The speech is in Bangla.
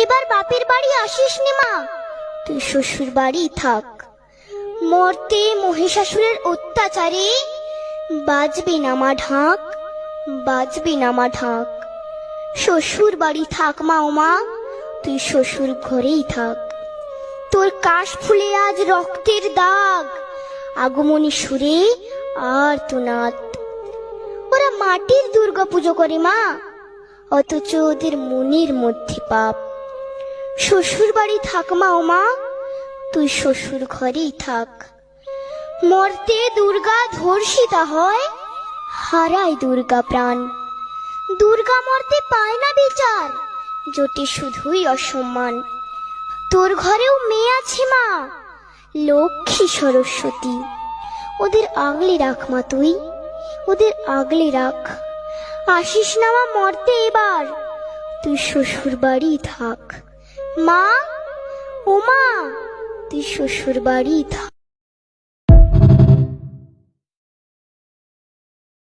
এবার বাপের বাড়ি আসিস নে মা, তুই শ্বশুর বাড়ি থাক। মর্তে মহিষাসুরের অত্যাচারে বাজবে না মা ঢাক, বাজবে না মা ঢাক। শ্বশুর বাড়ি থাক মা ও মা, তুই শ্বশুর ঘরেই থাক। তোর কাশ ফুলে আজ রক্তের দাগ, আগমনী সুরে আর তোনাদ। ওরা মাটির দুর্গা পুজো করে মা, অথচ ওদের মনের মধ্যে পাপ। শ্বশুর বাড়ি থাক মা ও মা, তুই শ্বশুর ঘরেই থাক। মর্তে দুর্গা ধর্ষিতা হয়, হারায় দুর্গা প্রাণ। দুর্গা মর্তে পায় না বিচার, জোটে শুধুই অসম্মান। তোর ঘরেও মেয়ে আছে মা, লক্ষ্মী সরস্বতী, ওদের আগলে রাখ মা তুই, ওদের আগলে রাখ। আসিস না মা মর্তে এবার, তুই শ্বশুর বাড়ি থাক। মা ও মা, তুই শ্বশুর বাড়ি থাক।